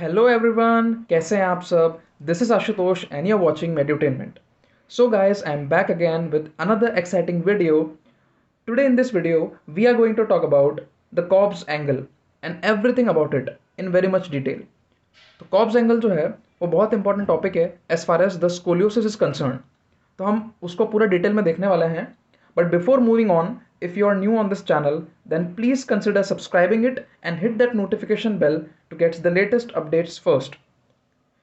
Hello everyone, कैसे हैं आप सब। This is Ashutosh and you are watching Medutainment. So guys, I am back again with another exciting video. Today in this video, we are going to talk about the Cobb's angle and everything about it in very much detail. तो Cobb's angle जो है वो बहुत important topic है as far as the scoliosis is concern. तो हम उसको पूरा डिटेल में देखने वाले हैं. But before moving on, if you are new on this channel, then please consider subscribing it and hit that notification bell to get the latest updates first.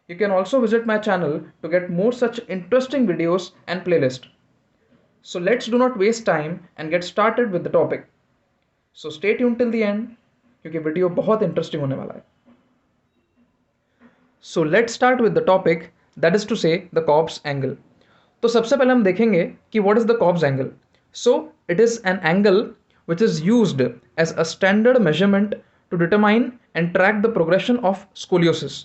You can also visit my channel to get more such interesting videos and playlist. So let's do not waste time and get started with the topic. So stay tuned till the end क्योंकि video बहुत interesting होने वाला है. So let's start with the topic, that is to say the Cobb's angle. तो सबसे पहले हम देखेंगे कि what is the Cobb's angle. So it is an angle which is used as a standard measurement to determine and track the progression of scoliosis.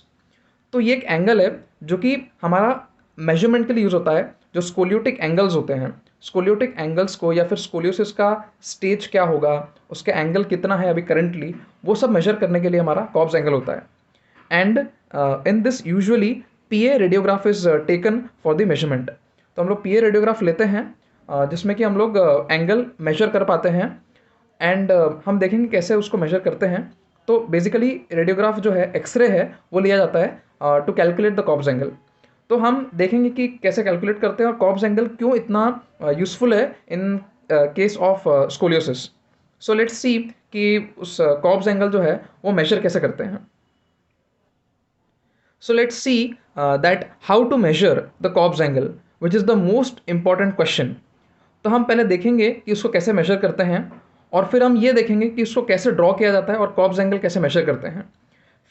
तो ये एक angle है जो कि हमारा मेजरमेंट के लिए यूज़ होता है. जो स्कोलियोटिक एंगल्स होते हैं, स्कोलियोटिक एंगल्स को या फिर स्कोलियोसिस का स्टेज क्या होगा, उसका एंगल कितना है अभी करंटली, वो सब मेजर करने के लिए हमारा कॉब्स एंगल होता है. And in this usually PA radiograph is taken for the measurement. तो हम लोग पीए रेडियोग्राफ लेते हैं जिसमें कि हम लोग एंगल मेजर कर पाते हैं. एंड हम देखेंगे कैसे उसको मेजर करते हैं. तो बेसिकली रेडियोग्राफ जो है, एक्सरे है, वो लिया जाता है to calculate the Cobb's angle. तो हम देखेंगे कि कैसे कैलकुलेट करते हैं और कॉब्स एंगल क्यों इतना यूजफुल है in case of scoliosis. So let's see कि उस कॉब्स एंगल जो है वो मेजर कैसे करते हैं. So let's see that how to measure the Cobb's angle, which is the most important question. तो हम पहले देखेंगे कि उसको कैसे मेजर करते हैं और फिर हम ये देखेंगे कि उसको कैसे ड्रॉ किया जाता है और कॉब्स एंगल कैसे मेजर करते हैं.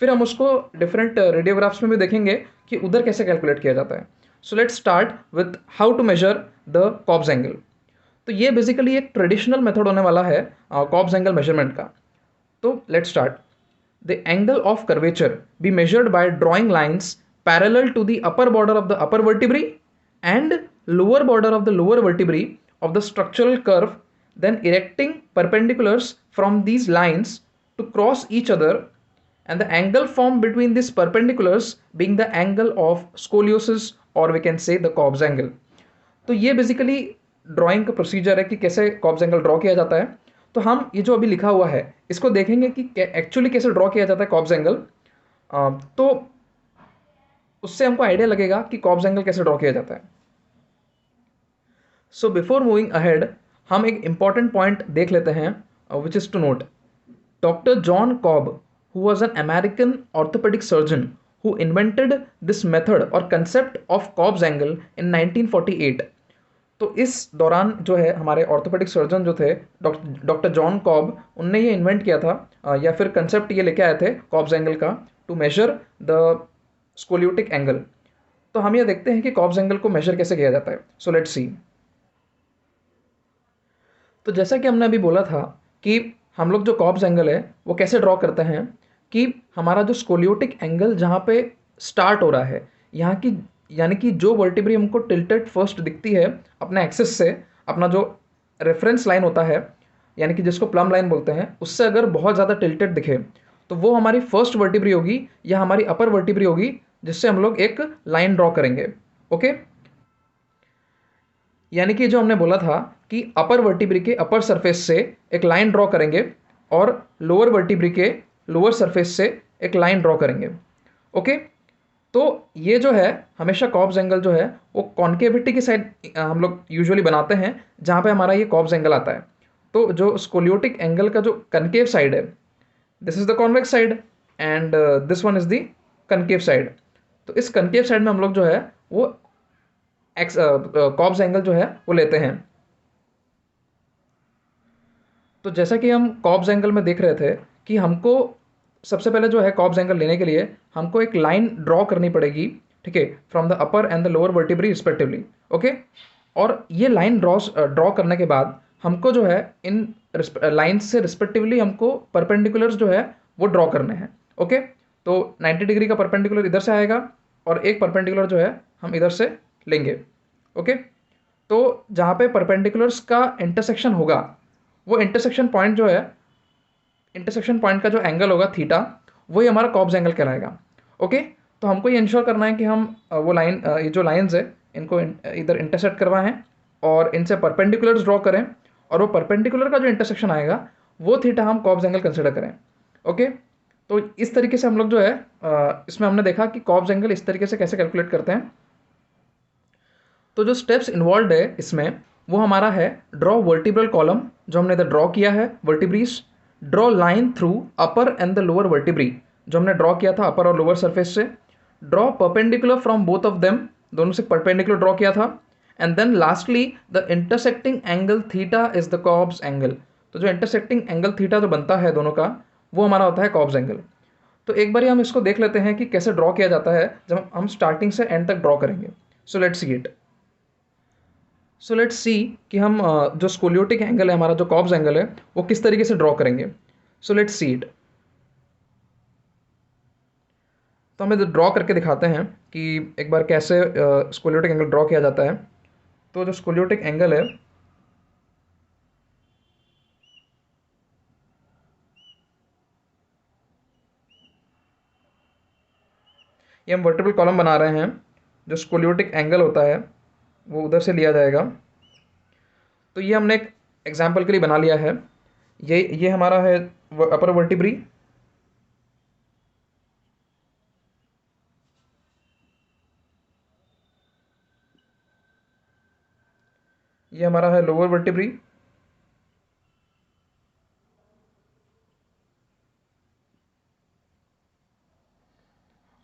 फिर हम उसको डिफरेंट रेडियोग्राफ्स में भी देखेंगे कि उधर कैसे कैलकुलेट किया जाता है. So let's start with how to measure the Cobb's angle. तो ये बेसिकली एक ट्रेडिशनल मेथड होने वाला है कॉब्स एंगल मेजरमेंट का. तो let's start. The angle of curvature be measured by drawing lines parallel to the upper border of the upper vertebrae and lower border of the lower vertebrae of the structural curve, then erecting perpendiculars from these lines to cross each other, and the angle formed between these perpendiculars being the angle of scoliosis, or we can say the Cobb's angle. तो ये basically drawing का procedure है कि कैसे Cobbs angle draw किया जाता है. तो हम ये जो अभी लिखा हुआ है इसको देखेंगे कि एक्चुअली कैसे ड्रॉ किया जाता है कॉब्स एंगल. तो उससे हमको आइडिया लगेगा कि कॉब्स एंगल कैसे ड्रॉ किया जाता है. सो बिफोर मूविंग अहेड, हम एक इंपॉर्टेंट पॉइंट देख लेते हैं which is to note. Doctor John Cobb, who was an American orthopaedic surgeon who invented this method और concept of Cobb's angle in 1948. तो इस दौरान जो है हमारे ऑर्थोपेडिक सर्जन जो थे डॉक्टर जॉन कॉब, उनने ये इन्वेंट किया था या फिर कंसेप्ट ये लेके आए थे कॉब्स एंगल का to measure the scoliotic angle. तो हम ये देखते हैं कि कॉब्स एंगल को मेजर कैसे किया जाता है. So let's see. तो जैसा कि हमने अभी बोला था कि हम लोग जो कॉब्स एंगल है वो कैसे ड्रॉ करते हैं कि हमारा जो स्कोलियोटिक एंगल जहाँ पे स्टार्ट हो रहा है, यहाँ की यानी कि जो वर्टिब्री हमको टिल्टेड फर्स्ट दिखती है अपने एक्सिस से, अपना जो रेफरेंस लाइन होता है यानी कि जिसको प्लम लाइन बोलते हैं, उससे अगर बहुत ज़्यादा टिल्टेड दिखे तो वो हमारी फर्स्ट वर्टिब्री होगी या हमारी अपर वर्टिब्री होगी, जिससे हम लोग एक लाइन ड्रॉ करेंगे. ओके, यानी कि जो हमने बोला था कि अपर वर्टिब्री के अपर सरफेस से एक लाइन ड्रॉ करेंगे और लोअर वर्टिब्री के लोअर सरफेस से एक लाइन ड्रॉ करेंगे. ओके, तो ये जो है हमेशा कॉब्स एंगल जो है वो कॉन्केविटी की साइड हम लोग यूजुअली बनाते हैं जहाँ पे हमारा ये कॉब्स एंगल आता है. तो जो स्कोलियोटिक एंगल का जो कनकेव साइड है, this is the convex side and this one is the concave side. तो इस कनकेव साइड में हम लोग जो है वो कॉब्स एंगल जो है वो लेते हैं. तो जैसा कि हम कॉब्स एंगल में देख रहे थे कि हमको सबसे पहले जो है कॉब्स एंगल लेने के लिए हमको एक लाइन ड्रॉ करनी पड़ेगी, ठीक है, from the upper and the lower vertebrae respectively. Okay, और ये लाइन ड्रॉ करने के बाद हमको जो है इन लाइन्स से रिस्पेक्टिवली हमको परपेंडिकुलर्स जो है वो ड्रॉ करने हैं. ओके, तो 90 डिग्री का परपेंडिकुलर इधर से आएगा और एक परपेंडिकुलर जो है हम इधर से लेंगे. ओके, तो जहाँ पे परपेंडिकुलर्स का इंटरसेक्शन होगा वो इंटरसेक्शन पॉइंट का जो एंगल होगा थीटा, वही हमारा कॉब्स एंगल कहलाएगा. ओके, तो हमको ये इंश्योर करना है कि हम वो लाइन ये जो लाइंस है इनको इधर इंटरसेक्ट करवाएं और इनसे परपेंडिकुलर्स ड्रॉ करें, और वो परपेंडिकुलर का जो इंटरसेक्शन आएगा वो थीटा हम कॉब्स एंगल कंसिडर करें। ओके, तो इस तरीके से हम लोग जो है इसमें हमने देखा कि कॉब्स एंगल इस तरीके से कैसे कैलकुलेट करते हैं। तो जो स्टेप्स इन्वॉल्व है इसमें वो हमारा है ड्रॉ वर्टिब्रल कॉलम, जो हमने इधर ड्रॉ किया है vertebrae, draw line through upper and the lower vertebra, जो हमने ड्रॉ किया था अपर और लोअर सरफेस से, draw perpendicular from both of them, दोनों से परपेंडिकुलर ड्रॉ किया था, and then lastly the intersecting angle theta is the Cobb's angle. तो जो इंटरसेक्टिंग एंगल थीटा जो बनता है दोनों का वो हमारा होता है कॉब्स एंगल। तो एक बार हम इसको देख लेते हैं कि कैसे ड्रॉ किया जाता है जब हम स्टार्टिंग से एंड तक ड्रॉ करेंगे। So let's see it. So let's see कि हम जो स्कोलियोटिक एंगल है हमारा, जो कॉब्स एंगल है, वो किस तरीके से ड्रॉ करेंगे। So let's see it. तो हमें ड्रॉ करके दिखाते हैं कि एक बार कैसे स्कोलियोटिक एंगल ड्रॉ किया जाता है। तो जो स्कोलियोटिक एंगल है ये हम वर्टिब्रल कॉलम बना रहे हैं, जो स्कोलियोटिक एंगल होता है वो उधर से लिया जाएगा। तो ये हमने एक एग्जाम्पल के लिए बना लिया है। ये हमारा है अपर वर्टिब्री, ये हमारा है लोअर वर्टिब्री,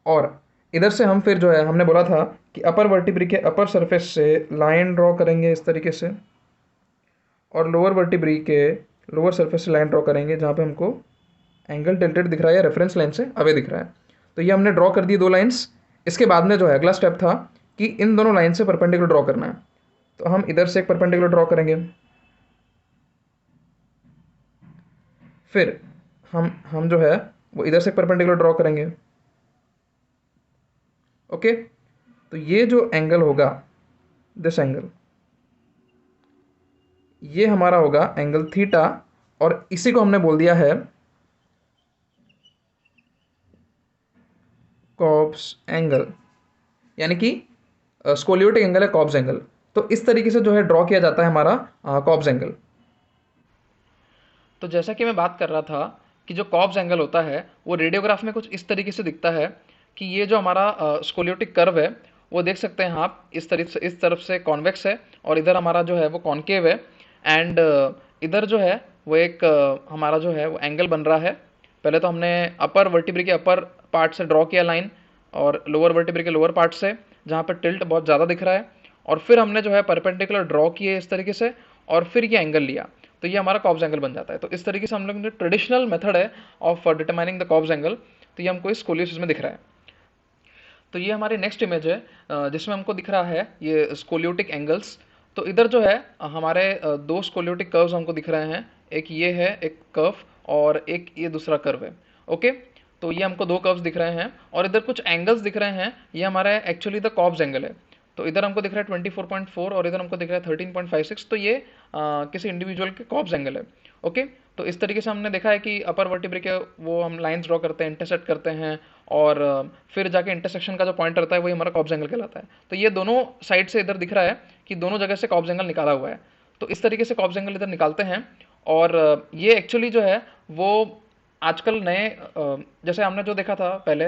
और इधर से हम फिर जो है हमने बोला था कि अपर वर्टिब्री के अपर सरफेस से लाइन ड्रॉ करेंगे इस तरीके से, और लोअर वर्टिब्री के लोअर सरफेस से लाइन ड्रॉ करेंगे जहाँ पे हमको एंगल टिल्टेड दिख रहा है या रेफरेंस लाइन से अवे दिख रहा है। तो ये हमने ड्रॉ कर दी दो लाइंस। इसके बाद में जो है अगला स्टेप था कि इन दोनों लाइन से परपेंडिकुलर ड्रॉ करना है। तो हम इधर से एक परपेंडिकुलर ड्रॉ करेंगे, फिर हम जो है वो इधर से एक परपेंडिकुलर ड्रॉ करेंगे। ओके, तो ये जो एंगल होगा, दिस एंगल, ये हमारा होगा एंगल थीटा, और इसी को हमने बोल दिया है कॉब्स एंगल, यानी कि स्कोलियोटिक एंगल है कॉब्स एंगल। तो इस तरीके से जो है ड्रॉ किया जाता है हमारा कॉब्स एंगल। तो जैसा कि मैं बात कर रहा था कि जो कॉब्स एंगल होता है वो रेडियोग्राफ में कुछ इस तरीके से दिखता है कि ये जो हमारा स्कोलियोटिक कर्व है वो देख सकते हैं आप, इस तरफ से कॉन्वेक्स है और इधर हमारा जो है वो कॉन्केव है, एंड इधर जो है वो एक हमारा जो है वो एंगल बन रहा है। पहले तो हमने अपर वर्टिब्री के अपर पार्ट से ड्रॉ किया लाइन, और लोअर वर्टिब्री के लोअर पार्ट से जहाँ पर टिल्ट बहुत ज़्यादा दिख रहा है, और फिर हमने जो है परपेंडिकुलर ड्रॉ किए इस तरीके से, और फिर ये एंगल लिया, तो ये हमारा कॉब्स एंगल बन जाता है। तो इस तरीके से हम लोग जो ट्रेडिशनल मेथड है of determining the Cobb's angle, तो ये हमको इस स्कोलियोसिस में दिख रहा है। तो ये हमारी नेक्स्ट इमेज है जिसमें हमको दिख रहा है ये स्कोलियोटिक एंगल्स। तो इधर जो है हमारे दो स्कोलियोटिक कर्व्स हमको दिख रहे हैं, एक ये है एक कर्व, और एक ये दूसरा कर्व है। ओके, तो ये हमको दो कर्व्स दिख रहे हैं और इधर कुछ एंगल्स दिख रहे हैं, ये हमारा एक्चुअली द कॉब्स एंगल है। तो इधर हमको दिख रहा है 24.4 और इधर हमको दिख रहा है 13.56, तो ये किसी इंडिविजुअल के कॉब्स एंगल है। ओके, तो इस तरीके से हमने देखा है कि अपर वर्टिब्रे के वो हम लाइंस ड्रॉ करते हैं, इंटरसेक्ट करते हैं, और फिर जाके इंटरसेक्शन का जो पॉइंट रहता है वही हमारा कॉब्स एंगल कहलाता है। तो ये दोनों साइड से इधर दिख रहा है कि दोनों जगह से कॉब्स एंगल निकाला हुआ है। तो इस तरीके से कॉब्स एंगल इधर निकालते हैं, और ये एक्चुअली जो है वो आजकल नए जैसे हमने जो देखा था पहले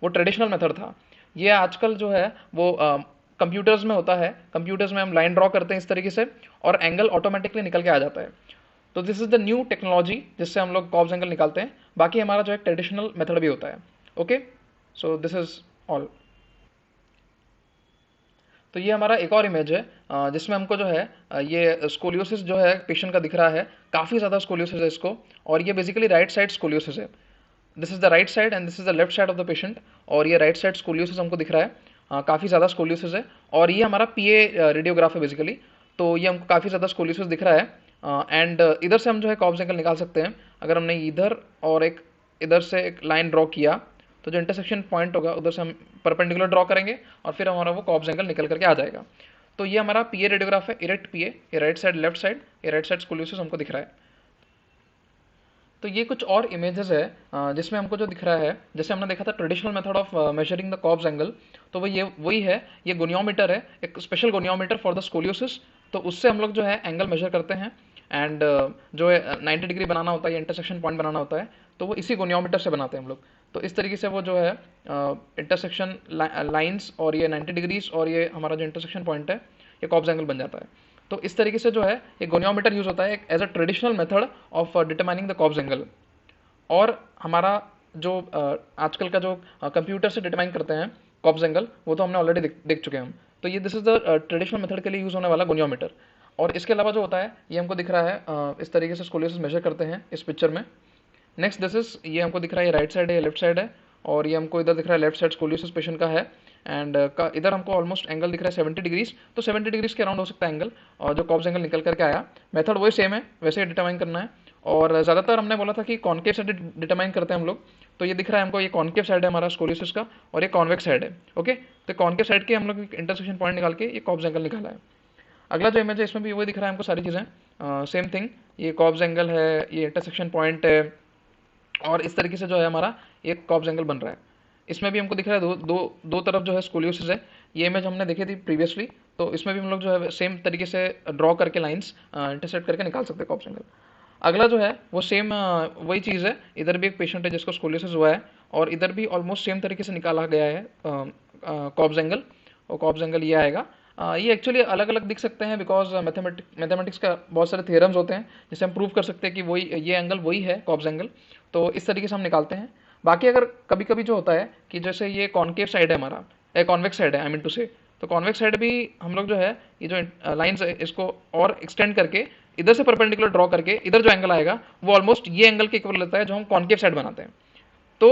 वो ट्रेडिशनल मेथड था, ये आजकल जो है वो कंप्यूटर्स में होता है। कंप्यूटर्स में हम लाइन ड्रॉ करते हैं इस तरीके से और एंगल ऑटोमेटिकली निकल के आ जाता है। तो this is the new technology जिससे हम लोग कॉब्स एंगल निकालते हैं। बाकी हमारा जो है ट्रेडिशनल मेथड भी होता है। Okay, so this is all. तो ये हमारा एक और इमेज है जिसमें हमको जो है ये स्कोलियोसिस जो है पेशेंट का दिख रहा है, काफ़ी ज़्यादा स्कोलियोसिस है इसको, और ये बेसिकली राइट साइड स्कोलियोसिस है। This is the right side and this is the left side of the patient, और ये राइट साइड स्कोलियोसिस हमको दिख रहा है, काफ़ी ज़्यादा स्कोलियोसिस है, और ये हमारा पीए रेडियोग्राफ है बेसिकली। तो ये हमको काफ़ी ज़्यादा स्कोलियोसिस दिख रहा है, एंड इधर से हम जो है कॉब्स एंगल निकाल सकते हैं। अगर हमने इधर और एक इधर से एक लाइन ड्रॉ किया तो जो इंटरसेक्शन पॉइंट होगा उधर से हम परपेंडिकुलर ड्रॉ करेंगे और फिर हमारा वो कॉब्स एंगल निकल करके आ जाएगा। तो ये हमारा पीए रेडियोग्राफ है, इरेक्ट पीए, ये राइट साइड लेफ्ट साइड, ये राइट साइड स्कोलियोसिस हमको दिख रहा है। तो ये कुछ और इमेजेस है जिसमें हमको जो दिख रहा है, जैसे हमने देखा था traditional method of measuring the Cobb's angle, तो वही है, ये गोनियोमीटर है, एक special goniometer for the scoliosis. तो उससे हम लोग जो है एंगल मेजर करते हैं, एंड जो है 90 डिग्री बनाना होता है, इंटरसेक्शन पॉइंट बनाना होता है, तो वो इसी गोनियोमीटर से बनाते हैं हम लोग। तो इस तरीके से वो जो है इंटरसेक्शन लाइंस और ये 90 डिग्रीज और ये हमारा जो इंटरसेक्शन पॉइंट है, ये कॉब्स एंगल बन जाता है। तो इस तरीके से जो है ये गोनियोमीटर यूज़ होता है as a traditional method of determining the Cobb's angle. और हमारा जो आजकल का जो कंप्यूटर से डिटरमाइन करते हैं कॉब्स एंगल, वो तो हमने ऑलरेडी देख चुके हैं हम। तो ये this is the traditional method के लिए यूज़ होने वाला गोनियोमीटर। और इसके अलावा जो होता है, ये हमको दिख रहा है इस तरीके से स्कोलियोसिस मेजर करते हैं इस पिक्चर में। नेक्स्ट दिस इज, ये हमको दिख रहा है ये राइट साइड है, ये लेफ्ट साइड है, और ये हमको इधर दिख रहा है लेफ्ट साइड स्कोलियोसिस पेशेंट का है। एंड इधर हमको ऑलमोस्ट एंगल दिख रहा है 70 डिग्रीज, तो 70 डिग्रीज के अराउंड हो सकता है एंगल, और जो कॉब्स एंगल निकल करके आया, मेथड वही सेम है, वैसे ही डिटरमाइन करना है। और ज़्यादातर हमने बोला था कि कॉन्केव साइड डिटरमाइन करते हैं हम लोग। तो ये दिख रहा है हमको, ये कॉन्केव साइड है हमारा स्कोलियोसिस का, और ये कॉन्वेक्स साइड है। ओके, तो कॉन्केव साइड के हम लोग इंटरसेक्शन पॉइंट निकाल के ये कॉब्स एंगल निकाला है। अगला जो इमेज है इसमें भी वही दिख रहा है हमको सारी चीज़ें सेम थिंग, ये कॉब्स एंगल है, ये इंटरसेक्शन पॉइंट है, और इस तरीके से जो है हमारा एक कॉब्स एंगल बन रहा है। इसमें भी हमको दिख रहा है दो तरफ जो है स्कोलियोसिस है। ये इमेज हमने देखी थी प्रीवियसली, तो इसमें भी हम लोग जो है सेम तरीके से ड्रॉ करके लाइंस इंटरसेक्ट करके निकाल सकते हैं कॉब्स एंगल। अगला जो है वो सेम वही चीज़ है, इधर भी एक पेशेंट है जिसको स्कोलियोसिस हुआ है, और इधर भी ऑलमोस्ट सेम तरीके से निकाला गया है कॉब्स एंगल, और कॉब्स एंगल ये आएगा। ये एक्चुअली अलग अलग दिख सकते हैं बिकॉज मैथमेटिक्स का बहुत सारे थ्योरम्स होते हैं जिससे हम प्रूव कर सकते हैं कि वही ये एंगल वही है कॉब्स एंगल। तो इस तरीके से हम निकालते हैं। बाकी अगर कभी कभी जो होता है कि जैसे ये कॉन्केव साइड है हमारा, कॉन्वेक्स साइड है आई मीन टू से, तो कॉन्वेक्स साइड भी हम लोग जो है ये जो लाइन्स है इसको और एक्सटेंड करके इधर से परपेंडिकुलर ड्रॉ करके इधर जो एंगल आएगा वो ऑलमोस्ट ये एंगल के इक्वल लेता है जो हम कॉन्केव साइड बनाते हैं। तो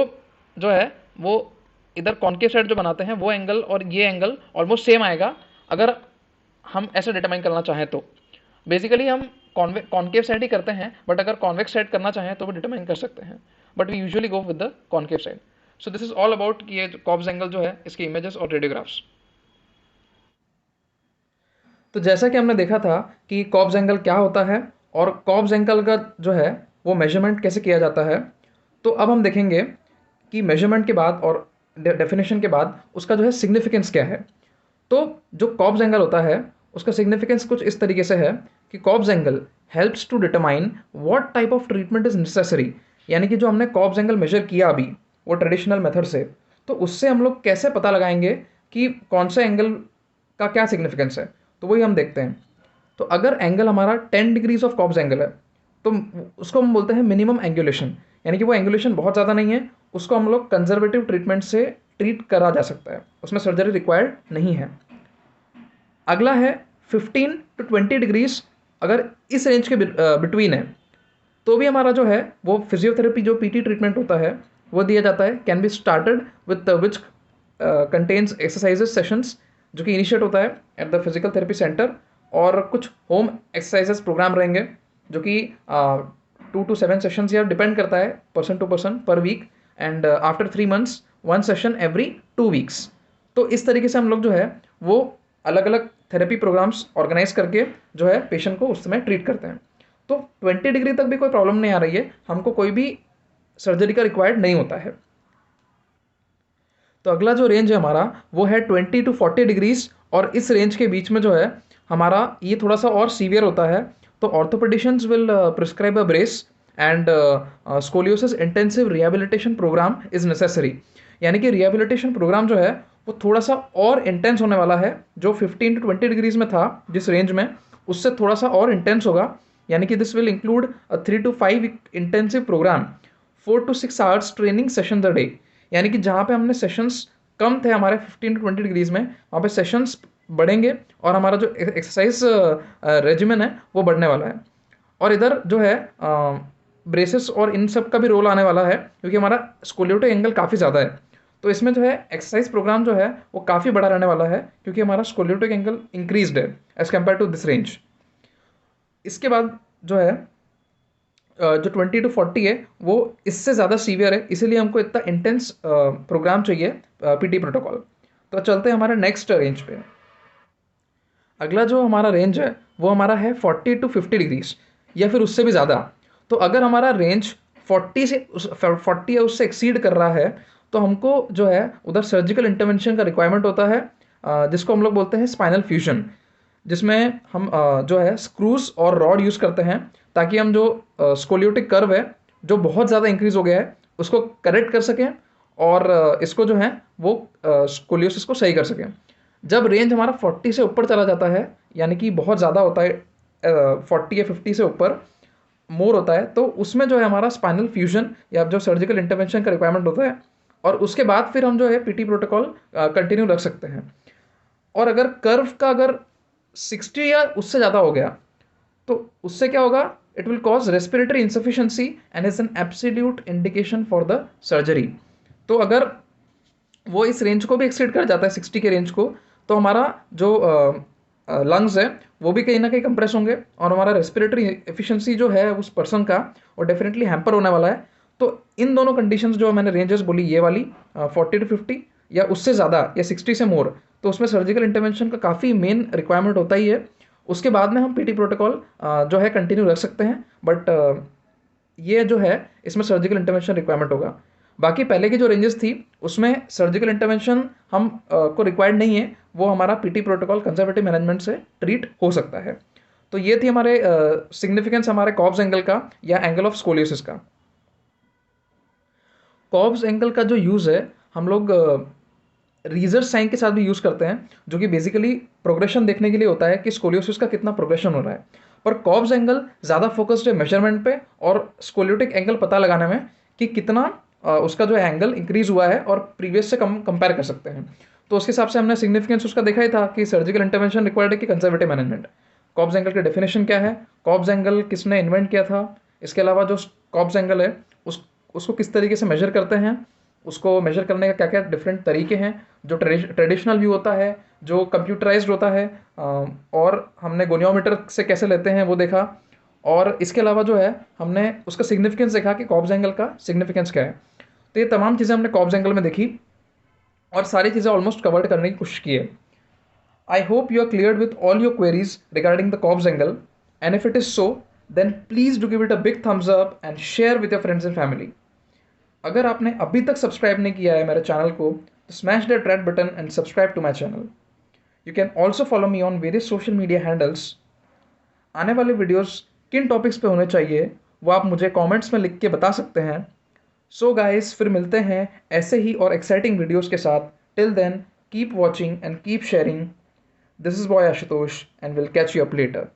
जो है वो इधर कॉन्केव साइड जो बनाते हैं वो एंगल और ये एंगल ऑलमोस्ट सेम आएगा अगर हम ऐसे डिटरमाइन करना चाहें तो। बेसिकली हम कॉन्केव साइड ही करते हैं, बट अगर कॉन्वेक्स साइड करना चाहें तो वो डिटरमाइन कर सकते हैं, but we usually go with the concave side. So this is all about कि ये कॉब्स एंगल जो है इसके इमेजेस और रेडियोग्राफ्स। तो जैसा कि हमने देखा था कि कॉब्स एंगल क्या होता है और कॉब्स एंगल का जो है वो मेजरमेंट कैसे किया जाता है, तो अब हम देखेंगे कि मेजरमेंट के बाद और डेफिनेशन के बाद उसका जो है सिग्निफिकेंस क्या है। तो जो कॉब्स एंगल होता है उसका सिग्निफिकेंस कुछ इस तरीके से है कि Cobb's angle helps to determine what type of treatment is necessary. यानी कि जो हमने कॉब्स एंगल मेजर किया अभी वो ट्रेडिशनल मेथड से, तो उससे हम लोग कैसे पता लगाएंगे कि कौन सा एंगल का क्या सिग्निफिकेंस है, तो वही हम देखते हैं। तो अगर एंगल हमारा 10 डिग्रीज ऑफ कॉब्स एंगल है तो उसको हम बोलते हैं मिनिमम एंगुलेशन, यानी कि वो एंगुलेशन बहुत ज़्यादा नहीं है, उसको हम लोग कंजर्वेटिव ट्रीटमेंट से ट्रीट करा जा सकता है, उसमें सर्जरी रिक्वायर्ड नहीं है। अगला है 15 टू 20 डिग्रीज, अगर इस रेंज के बिटवीन है तो भी हमारा जो है वो फिजियोथेरेपी जो पीटी ट्रीटमेंट होता है वो दिया जाता है। Can be started with which contains exercises sessions, जो कि इनिशिएट होता है at the physical therapy centre, और कुछ होम एक्सरसाइजेस प्रोग्राम रहेंगे जो कि 2 to 7 सेशंस या डिपेंड करता है person to person per week, and after 3 months 1 session every 2 weeks। तो इस तरीके से हम लोग जो है वो अलग अलग थेरेपी प्रोग्राम्स ऑर्गेनाइज करके जो है पेशेंट को उस समय ट्रीट करते हैं। तो 20 डिग्री तक भी कोई प्रॉब्लम नहीं आ रही है, हमको कोई भी सर्जरी का रिक्वायर्ड नहीं होता है। तो अगला जो रेंज है हमारा वो है 20 to 40 डिग्रीज, और इस रेंज के बीच में जो है हमारा ये थोड़ा सा और सीवियर होता है। तो orthopedicians will prescribe a brace and scoliosis intensive rehabilitation programme is necessary. यानी कि रिहेबिलिटेशन प्रोग्राम जो है वो थोड़ा सा और इंटेंस होने वाला है, जो 15 to 20 डिग्रीज में था जिस रेंज में, उससे थोड़ा सा और इंटेंस होगा। यानी कि this will include 3 to 5 intensive programme, 4 to 6 hours training session a day. यानी कि जहाँ पे हमने सेशंस कम थे हमारे 15 to 20 डिग्रीज में, वहाँ पे सेशंस बढ़ेंगे और हमारा जो एक्सरसाइज रेजिमेन है वो बढ़ने वाला है। और इधर जो है ब्रेसेस और इन सब का भी रोल आने वाला है, क्योंकि हमारा स्कोलियोटिक एंगल काफ़ी ज़्यादा है। तो इसमें जो है एक्सरसाइज प्रोग्राम जो है वो काफ़ी बड़ा रहने वाला है, क्योंकि हमारा स्कोलियोटिक एंगल इंक्रीज्ड है as compare to this range. इसके बाद जो है जो 20 to 40 है वो इससे ज़्यादा सीवियर है, इसीलिए हमको इतना इंटेंस प्रोग्राम चाहिए पीटी प्रोटोकॉल। तो चलते हैं हमारे नेक्स्ट रेंज पे। अगला जो हमारा रेंज है वो हमारा है 40 to 50 डिग्रीज या फिर उससे भी ज़्यादा। तो अगर हमारा रेंज 40 या उससे एक्सीड कर रहा है तो हमको जो है उधर सर्जिकल इंटरवेंशन का रिक्वायरमेंट होता है, जिसको हम लोग बोलते हैं स्पाइनल फ्यूजन, जिसमें हम जो है स्क्रूज और रॉड यूज़ करते हैं ताकि हम जो स्कोलियोटिक कर्व है जो बहुत ज़्यादा इंक्रीज हो गया है उसको करेक्ट कर सकें और इसको जो है वो स्कोलियोसिस को सही कर सकें। जब रेंज हमारा 40 से ऊपर चला जाता है, यानी कि बहुत ज़्यादा होता है, 40 या 50 से ऊपर मोर होता है, तो उसमें जो है हमारा स्पाइनल फ्यूजन या जो सर्जिकल इंटरवेंशन का रिक्वायरमेंट होता है, और उसके बाद फिर हम जो है पीटी प्रोटोकॉल कंटिन्यू रख सकते हैं। और अगर कर्व का अगर 60 या उससे ज़्यादा हो गया तो उससे क्या होगा, it will cause respiratory insufficiency and is an absolute indication for the surgery. तो अगर वो इस रेंज को भी एक्सीड कर जाता है 60 के रेंज को, तो हमारा जो लंग्स है वो भी कहीं ना कहीं कंप्रेस होंगे और हमारा रेस्पिरेटरी एफिशिएंसी जो है उस पर्सन का वो डेफिनेटली हैम्पर होने वाला है। तो इन दोनों कंडीशंस जो मैंने रेंजेस बोली, ये वाली 40 to 50 या उससे ज़्यादा या 60 से मोर, तो उसमें सर्जिकल इंटरवेंशन का काफ़ी मेन रिक्वायरमेंट होता ही है। उसके बाद में हम पीटी प्रोटोकॉल जो है कंटिन्यू रख सकते हैं, बट ये जो है इसमें सर्जिकल इंटरवेंशन रिक्वायरमेंट होगा। बाकी पहले की जो रेंजेस थी उसमें सर्जिकल इंटरवेंशन हम को रिक्वायर्ड नहीं है, वो हमारा पीटी प्रोटोकॉल कंजर्वेटिव मैनेजमेंट से ट्रीट हो सकता है। तो ये थी हमारे सिग्निफिकेंस हमारे कॉब्स एंगल का या एंगल ऑफ स्कोलियोसिस का। कॉब्स एंगल का जो यूज़ है हम लोग रीजर साइन के साथ भी यूज़ करते हैं, जो कि बेसिकली प्रोग्रेशन देखने के लिए होता है कि स्कोलियोसिस का कितना प्रोग्रेशन हो रहा है। पर कॉब्स एंगल ज़्यादा फोकस्ड है मेजरमेंट पे और स्कोलियोटिक एंगल पता लगाने में कि कितना उसका जो एंगल इंक्रीज हुआ है और प्रीवियस से कंपेयर कर सकते हैं। तो उसके हिसाब से हमने सिग्निफिकेंस उसका देखा ही था कि सर्जिकल इंटरवेंशन रिक्वायर्ड है कि कंजर्वेटिव मैनेजमेंट। कॉब्स एंगल की डेफिनेशन क्या है, कॉब्स एंगल किसने इन्वेंट किया था, इसके अलावा जो कॉब्स एंगल है उसको किस तरीके से मेजर करते हैं, उसको मेजर करने का क्या क्या डिफरेंट तरीके हैं, जो ट्रेडिशनल व्यू होता है, जो कंप्यूटराइज्ड होता है, और हमने गोनियोमीटर से कैसे लेते हैं वो देखा। और इसके अलावा जो है हमने उसका सिग्निफिकेंस देखा कि कॉब्स एंगल का सिग्निफिकेंस क्या है। तो ये तमाम चीज़ें हमने कॉब्स एंगल में देखी और सारी चीज़ें ऑलमोस्ट कवर्ड करने की कोशिश की है। I hope you are clear with all your queries regarding the Cobb's angle, and if it is so then please do give it a big thumbs up and share with your friends and family. अगर आपने अभी तक subscribe नहीं किया है मेरे channel को तो smash that red button and subscribe to my channel. You can also follow me on various social media handles. आने वाले वीडियोस किन टॉपिक्स पे होने चाहिए वो आप मुझे कमेंट्स में लिख के बता सकते हैं। सो गाइस, फिर मिलते हैं ऐसे ही और एक्साइटिंग वीडियोस के साथ। Till then keep watching and keep sharing. This is boy Ashutosh and will catch you up letter.